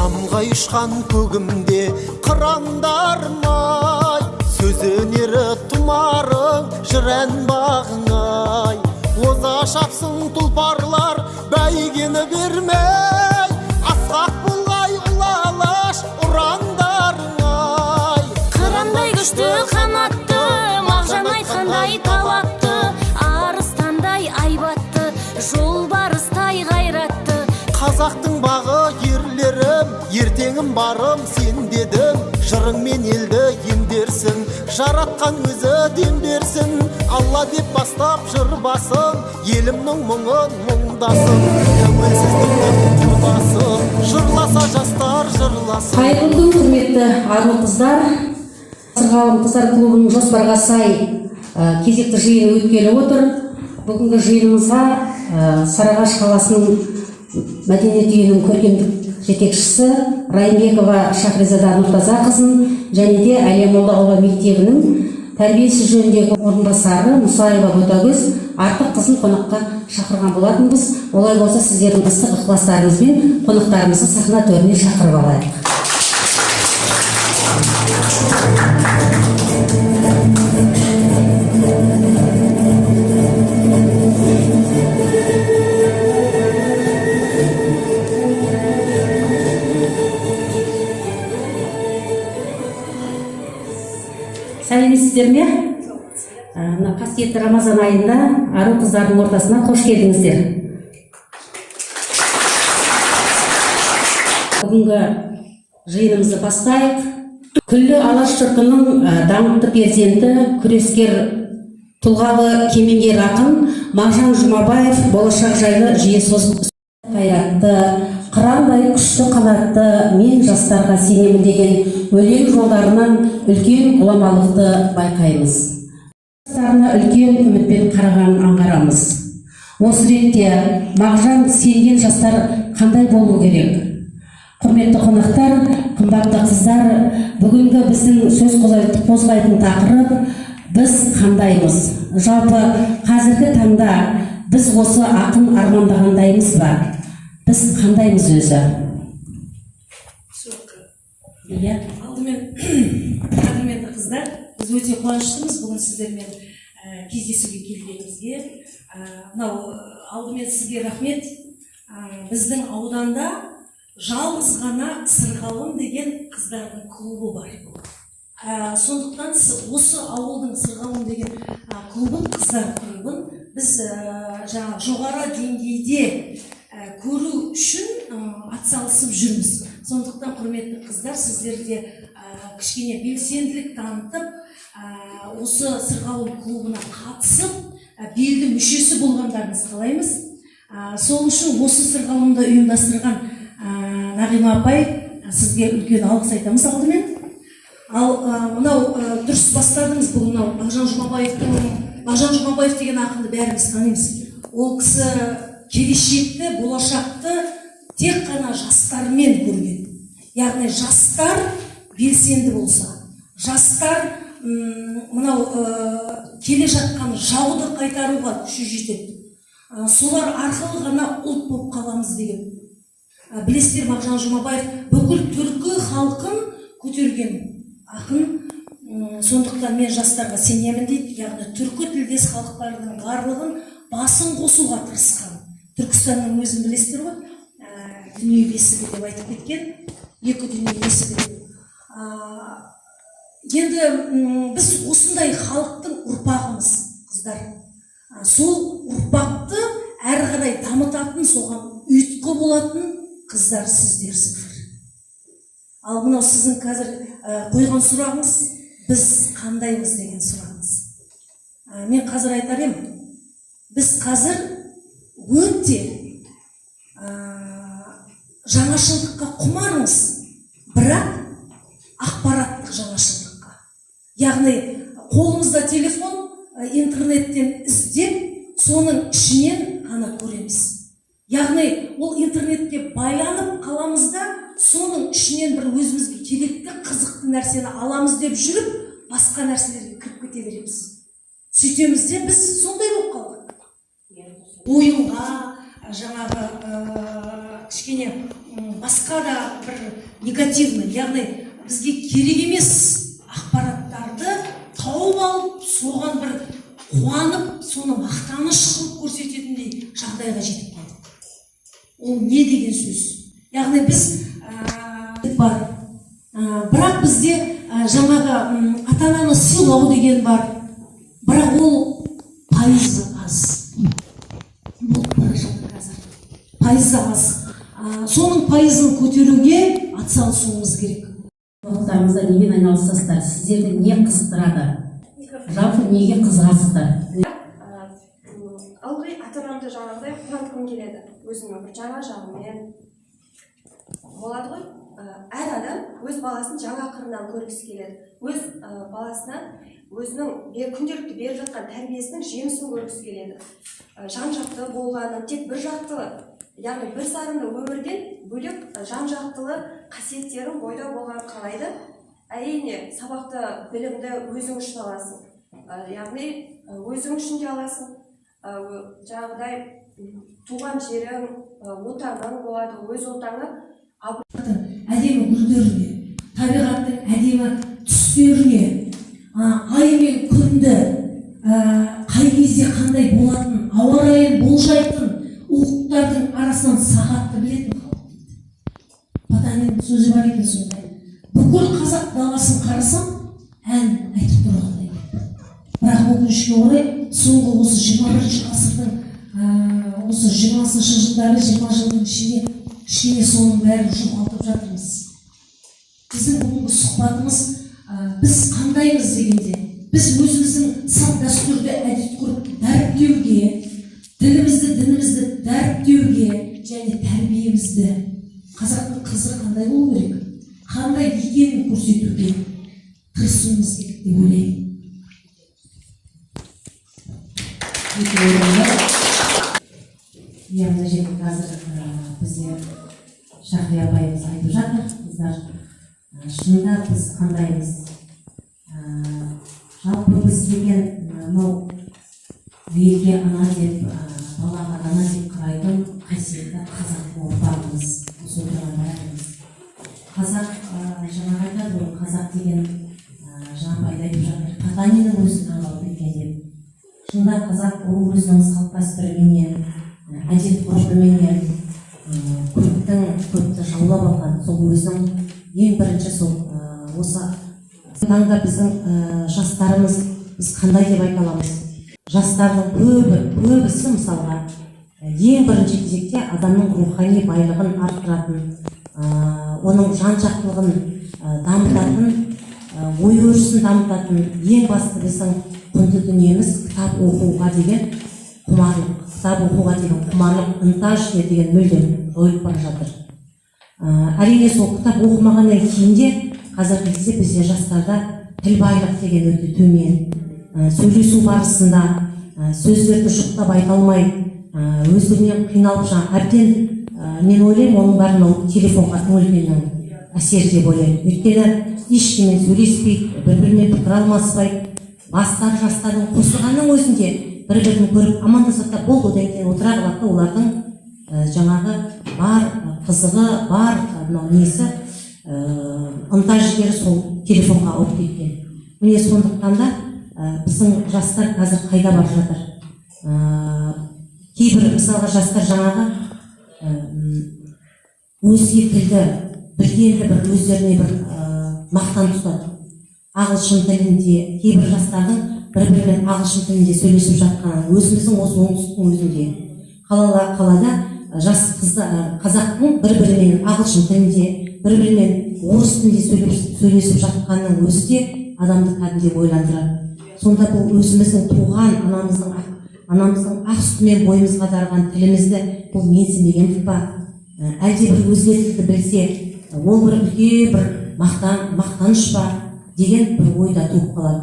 самғай ұшқан көгімде қырандармай, сөз өнері тұмарың жыр ән бағыңай. Оза шапсын тұлпарлар бәйгені бермей, асқақ болғай ұлалаш ұрандарыңай. Қырандай күшті қанатты, мағжан айтқандай талапты, арыстандай айбатты, жолбарыстай қайратты. Қазақтың бағы ерлерім, ертеңім барым сен дедім. Жырыңмен елді емдерсің, жаратқан өзі дем берсін. Алла деп бастап жыр басын, елімнің мұңын мұңдасын. Тәуелсіздіктің құрдасын, жырласа жастар жырласын. Қайырлы күн, құрметті ару қыздар. Сырғалым қыздар клубының жоспарға сай кезекті жиыны өткелі отыр. Бүгінгі жиынымызға Сарыағаш қаласының мәдениет үйінің көркемдік жетекшісі Райымбекова Шахризада Нұртазақызын және де Әлия-Молдағұлова мектебінің тәрбиесі жөніндегі орынбасары Мұсаева Ботагөз Артыққызын қонаққа шақырған болатынбыз. Олай болса, сіздердің ыстық ықыластарыңызбен қонақтарымызды сахна төріне шақырып алайық. Сәлеметсіздер ме? Мына қасиетті Рамазан айында ару қыздардың ортасына қош келдіңіздер. Бүгінгі жиынымызды бастайық. Күллі алаш жұртының даңқты перзенті, күрескер тұлғалы кемеңгер ақын Мағжан Жұмабаев болашақ жайлы жиі созып қайратты, қырандай күшті қанатты, мен жастарға сенемін деген өлең жолдарынан үлкен ғұламалықты байқаймыз. Жастарына үлкен үмітпен қарағанын аңғарамыз. Осы ретте Мағжан сенген жастар қандай болу керек? Құрметті қонақтар, қымбатты қыздар, бүгінгі біздің сөз қозғайтын тақырып біз қандаймыз? Жалпы қазіргі таңда біз осы ақын армандағандаймыз ба? Біз қандаймыз өзі? Алдымен қадірменді қыздар, біз өте қуаныштымыз бүгін сіздермен кездесуге келгенімізге. Алдымен сізге рахмет. Біздің ауданда жалғыз ғана Сырғалым деген қыздардың клубы бар. Сондықтан осы ауылдың Сырғалым деген клубын, қыздар клубын біз жоғары деңгейде көру үшін атсалысып жүрміз. Сондықтан құрметті қыздар, сіздер де кішкене белсенділік танытып, осы Сырғалым клубына қатысып, белді мүшесі болғандарыңыз қалаймыз. Сол үшін осы Сырғалымды ұйымдастырған Нағима апай, сізге үлкен алғыс айтамыз алдымен. Ал мынау дұрыс бастадыңыз. Бұл Мағжан Жұмабаев деген ақынды бәріміз танимыз. Ол кісі келешекті, болашақты тек қана жастармен көрген. Яғни жастар белсенді болса, жастар мынау келе жатқан жауды қайтаруға күші жетеді. Солар арқылы ғана ұлт болып қаламыз деген. Білесіздер, Мағжан Жұмабаев бүкіл түркі халқын көтерген ақын. Сондықтан мен жастарға сенемін дейді. Яғни түркі тілдес халықтардың барлығын басын қосуға тырысқан. Түркістанның өзін білесіздер ғой, дүние бесігі деп айтып кеткен, екі дүние бесігі деп. Енді біз осындай халықтың ұрпағымыз, қыздар. Сол ұрпақты әрі қарай дамытатын, соған ұйытқы болатын қыздар сіздерсіздер. Ал мынау сіздің қазір қойған сұрағыңыз, біз қандаймыз деген сұрағыңыз. Мен қазір айтар едім, біз қазір өте жаңашылдыққа құмармыз, бірақ ақпараттық жаңашылдыққа. Яғни қолымызда телефон, интернеттен іздеп, соның ішінен ғана көреміз. Яғни ол интернетке байланып қаламызда, соның ішінен бір өзімізге керекті қызықты нәрсені аламыз деп жүріп, басқа нәрселерге кіріп кете береміз. Сөйтеміз де біз сондай болып қалдық. Ойынға, жаңағы кішкене басқа да бір негативный, яғни бізге керек емес ақпараттарды тауып алып, соған бір қуанып, соны мақтаныш қылып көрсететіндей жағдайға жетіп қалдық. Ол не деген сөз? Яғни біз бар. Бірақ бізде жаңағы ата-ананы сыйлау деген бар. Бірақ ол пайызы аз. Болып бара жатыр қазір. Пайызы аз. Соның пайызын көтеруге атсалысуымыз керек. Уақыттарыңызда немен айналысасыздар? Сіздерді не қызықтырады? Жалпы неге қызығасыздар? Ылғи ата-анамды жаңағыдай қуантқым келеді. Өзімнің бір жаңа жағымен болады ғой. Әр адам өз баласын жаңа қырынан көргісі келеді. Өз баласынан өзінің күнделікті беріп жатқан тәрбиесінің жемісін көргісі келеді. Жан-жақты болғанын, тек бір жақтылы, яғни бір сарынды өмірден бөлек жан-жақтылы қасиеттерін бойда болғанын қалайды. Әрине, сабақты білімді өзің үшін аласың. Яғни өзің үшін де аласың. Жаңағыдай туған жерің, отаның болады, өз отаңы. Әдемі гүлдеріне, табиғаттың әдемі түстеріне, ай мен күнді қай кезде қандай болатын, ауа райын болжайтын ұлттардың арасынан сағатты білетін халық дейді. Батанин сөзі бар екен сондай. Бүкіл қазақ даласын қарасам, ән айтып тұрғандай. Бірақ өкінішке орай, соңғы осы 21 ғасырдың осы 20-шы жылдары 20 жылдың ішінде кішкене соның бәрін жоғалтып жатырмыз. Біздің бүгінгі сұхбатымыз біз қандаймыз дегенде, біз өзіміздің салт дәстүрді әдет-ғұрып дәріптеуге, тілімізді, дінімізді дәріптеуге және тәрбиемізді, қазақтың қызы қандай болу керек, қандай екенін көрсетуге тырысуымыз керек деп ойлаймын. Мына жерде қазір бізде Шахрия апайымыз айтып жатыр, қыздар. Шынында біз қандаймыз? Жалпы біз деген мынау елге ана деп, балаға ана деп қарайтын қасиетті қазақтың ұрпағымыз, осы отырған бәріміз. Қазақ жаңағы айтады ғой, қазақ деген жаңа айтып жатыр, Потаниннің өзі таңдалды екен деп. Шынында қазақ ол өзінің салт дәстүріменен, әдет-ғұрпыменен көпті жаулап алған. Сол өзінің ең бірінші осы таңда біздің жастарымыз, біз қандай деп айта аламыз? Жастардың көбісі мысалға ең бірінші кезекте адамның рухани байлығын арттыратын, оның жан-жақтылығын дамытатын, ой-өрісін дамытатын ең басты біздің құнды дүниеміз кітап оқуға деген құмарлық. Кітап оқуға деген құмарлық, ынта ішіне деген мүлдем жойылып бара жатыр. Әрине сол кітап оқымағаннан кейін де қазіргі кезде бізде жастарда тіл байлық деген өте төмен. Сөйлесу барысында сөздерді жұқтап айта алмай, өздігінен қиналып әбден мен ойлаймын, оның бәрін телефонға үңілгеннің әсері деп ойлаймын. Өйткені ешкіммен сөйлеспейді, бір-бірімен пікір алмаспайды. Бастары жастардың қосылғанның өзінде бір-бірін көріп амандасып болды, одан кейін отыра қалады, олардың жаңағы бар қызығы, бар несі ынта жігері сол телефонға ауып кеткен. Міне сондықтан да біздің жастар қазір қайда барып жатыр? Кейбір мысалға жастар жаңағы өзге тілді білгенді бір өздеріне бір мақтан тұтады. Ағылшын тілінде, кейбір жастардың бір-бірімен ағылшын тілінде сөйлесіп жатқанын, өзіміздің осы оңтүстіктің өзінде қалада жас қыздар қазақтың бір-бірімен ағылшын тілінде, бір-бірімен орыс тілінде сөйлесіп жатқанның өзі де адамды кәдімгідей ойландырады. Сонда бұл өзіміздің туған анамыздың ақ сүтімен бойымызға дарыған тілімізді бұл менсінбегендік па? Әлде бір өзге тілді білсе, ол бір үлкен бір мақтаныш па деген бір ойда туып қалады.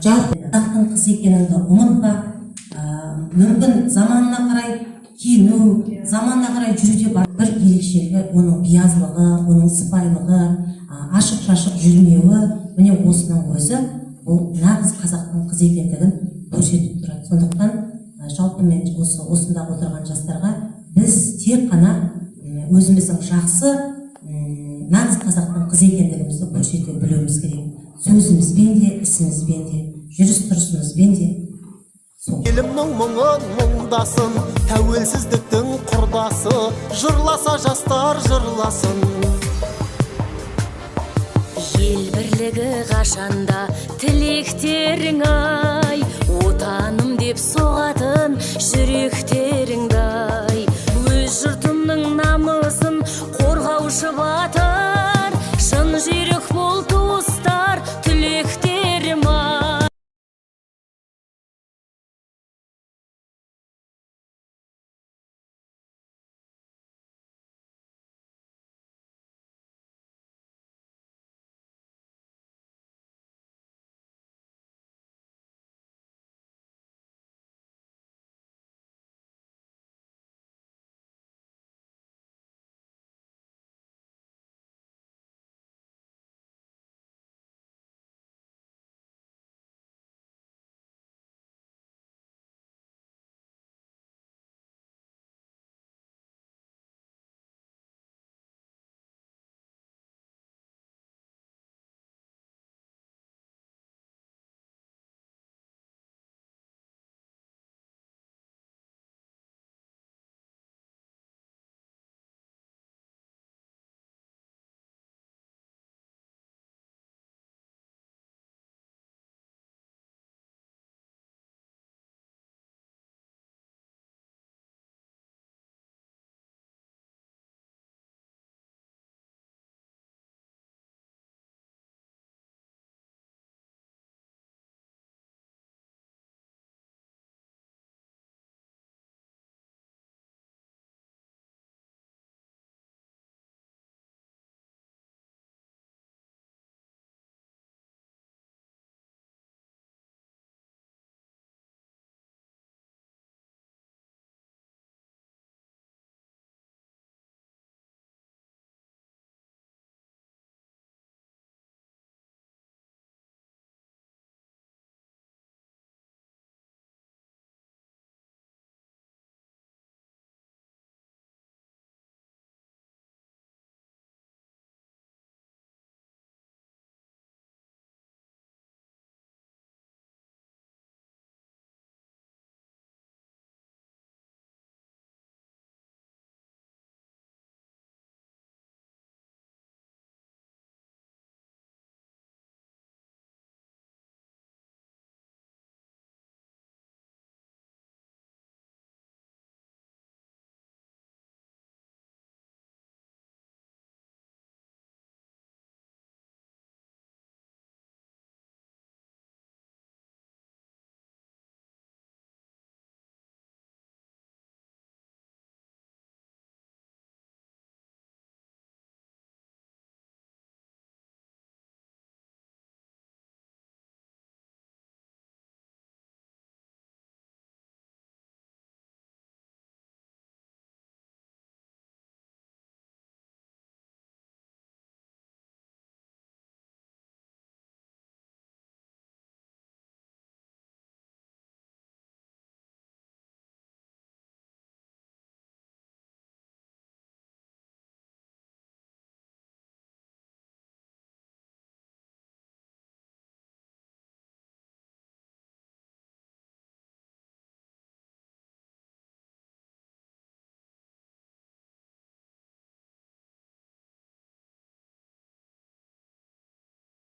Жалпы қазақтың қыз екеніңді ұмытпа. Мүмкін заманына қарай киіну, заманына қарай жүруде бар бір ерекшелігі, оның биязылығы, оның сыпайылығы, ашық-шашық жүрмеуі, міне осының өзі бұл нағыз қазақтың қыз екендігін көрсетіп тұрады. Сондықтан жалпы мен осында отырған жастарға біз тек қана өзіміздің жақсы нағыз қазақтың қызы екендігімізді көрсете білуіміз керек. Сөзімізбен де, ісімізбен де, жүріс-тұрысымызбен де. Елімнің мұңын мұңдасын, тәуелсіздіктің құрдасы, жырласа жастар жырласын. Ел бірлігі қашанда тілектерің ай, отаным деп соғатын жүректеріңді ай, өз жұртымның намысын қорғаушы батыр, шын жүйрік мол туыстар тілектерім ай.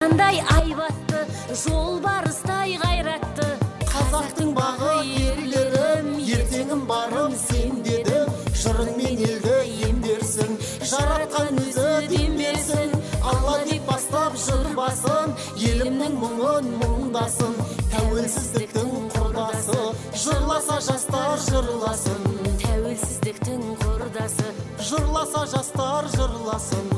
Қандай айбатты, жолбарыстай қайратты, Қазақтың бағы ерлерім, ертеңім барым сен дедім. Жырыңмен елді емдерсің, жаратқан өзі дем берсін. Алла деп бастап жыр басын, елімнің мұңын мұңдасын, тәуелсіздіктің құрдасы, жырласа жастар жырласын. тәуелсіздіктің құрдасы, Жырласа жастар жырласын.